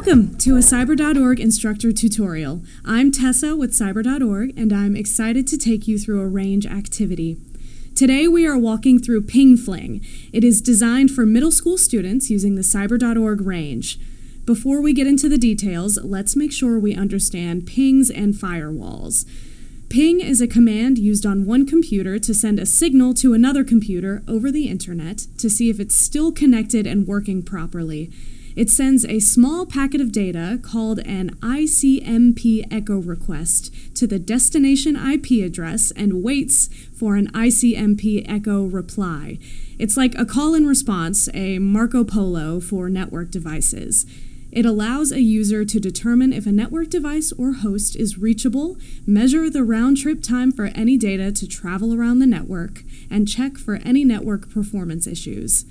Welcome to a Cyber.org instructor tutorial. I'm Tessa with Cyber.org, and I'm excited to take you through a range activity. Today we are walking through Ping Fling. It is designed for middle school students using the Cyber.org range. Before we get into the details, let's make sure we understand pings and firewalls. Ping is a command used on one computer to send a signal to another computer over the internet to see if it's still connected and working properly. It sends a small packet of data called an ICMP echo request to the destination IP address and waits for an ICMP echo reply. It's like a call and response, a Marco Polo for network devices. It allows a user to determine if a network device or host is reachable, measure the round-trip time for any data to travel around the network, and check for any network performance issues.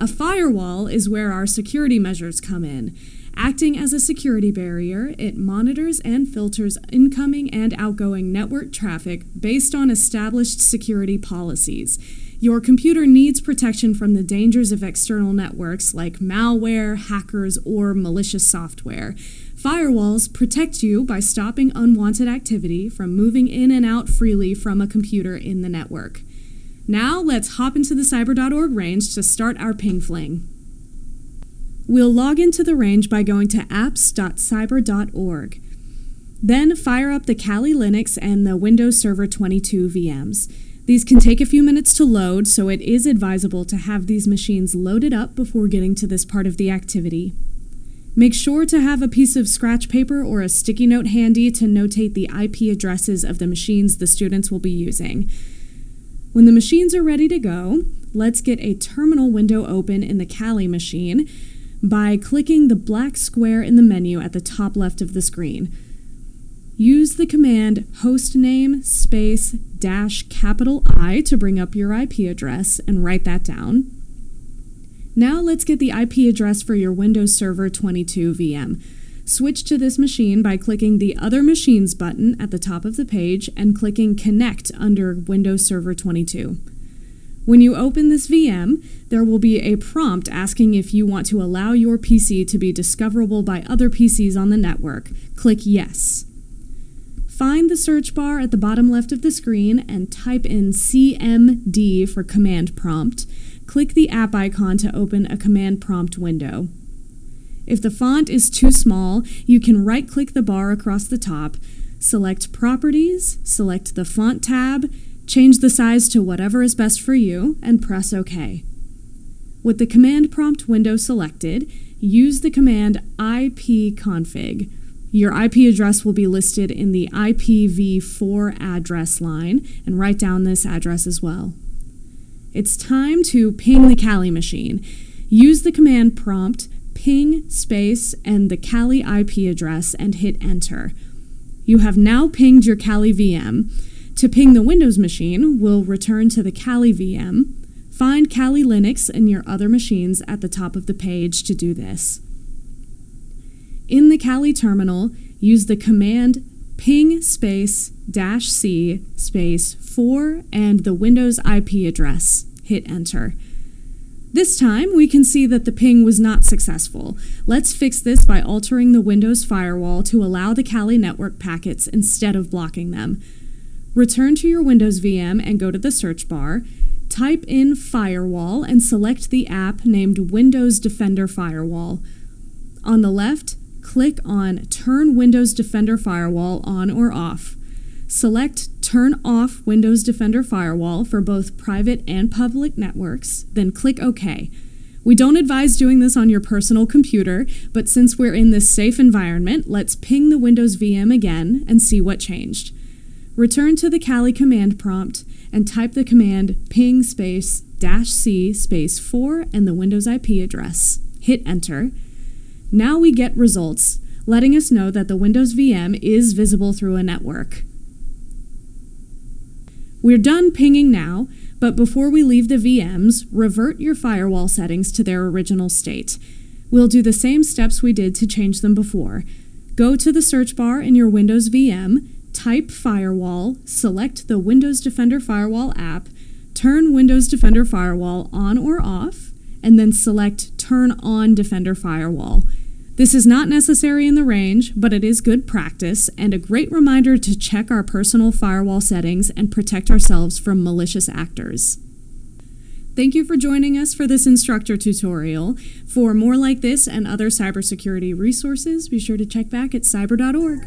A firewall is where our security measures come in. Acting as a security barrier, it monitors and filters incoming and outgoing network traffic based on established security policies. Your computer needs protection from the dangers of external networks like malware, hackers, or malicious software. Firewalls protect you by stopping unwanted activity from moving in and out freely from a computer in the network. Now let's hop into the Cyber.org range to start our Ping Fling. We'll log into the range by going to apps.cyber.org. Then fire up the Kali Linux and the Windows Server 22 VMs. These can take a few minutes to load, so it is advisable to have these machines loaded up before getting to this part of the activity. Make sure to have a piece of scratch paper or a sticky note handy to notate the IP addresses of the machines the students will be using. When the machines are ready to go, let's get a terminal window open in the Kali machine by clicking the black square in the menu at the top left of the screen. Use the command hostname space -I to bring up your IP address and write that down. Now let's get the IP address for your Windows Server 22 VM. Switch to this machine by clicking the Other Machines button at the top of the page and clicking Connect under Windows Server 22. When you open this VM, there will be a prompt asking if you want to allow your PC to be discoverable by other PCs on the network. Click Yes. Find the search bar at the bottom left of the screen and type in CMD for command prompt. Click the app icon to open a command prompt window. If the font is too small, you can right-click the bar across the top, select Properties, select the Font tab, change the size to whatever is best for you, and press OK. With the command prompt window selected, use the command ipconfig. Your IP address will be listed in the IPv4 address line, and write down this address as well. It's time to ping the Kali machine. Use the command prompt ping space and the Kali IP address and hit enter. You have now pinged your Kali VM. To ping the Windows machine, we'll return to the Kali VM. Find Kali Linux and your other machines at the top of the page to do this. In the Kali terminal, use the command ping space -C space 4 and the Windows IP address. Hit enter. This time, we can see that the ping was not successful. Let's fix this by altering the Windows firewall to allow the Kali network packets instead of blocking them. Return to your Windows VM and go to the search bar. Type in Firewall and select the app named Windows Defender Firewall. On the left, click on Turn Windows Defender Firewall on or off. Select Turn off Windows Defender Firewall for both private and public networks, then click OK. We don't advise doing this on your personal computer, but since we're in this safe environment, let's ping the Windows VM again and see what changed. Return to the Kali command prompt and type the command ping space -C space 4 and the Windows IP address. Hit enter. Now we get results, letting us know that the Windows VM is visible through a network. We're done pinging now, but before we leave the VMs, revert your firewall settings to their original state. We'll do the same steps we did to change them before. Go to the search bar in your Windows VM, type firewall, select the Windows Defender Firewall app, turn Windows Defender Firewall on or off, and then select Turn on Defender Firewall. This is not necessary in the range, but it is good practice and a great reminder to check our personal firewall settings and protect ourselves from malicious actors. Thank you for joining us for this instructor tutorial. For more like this and other cybersecurity resources, be sure to check back at cyber.org.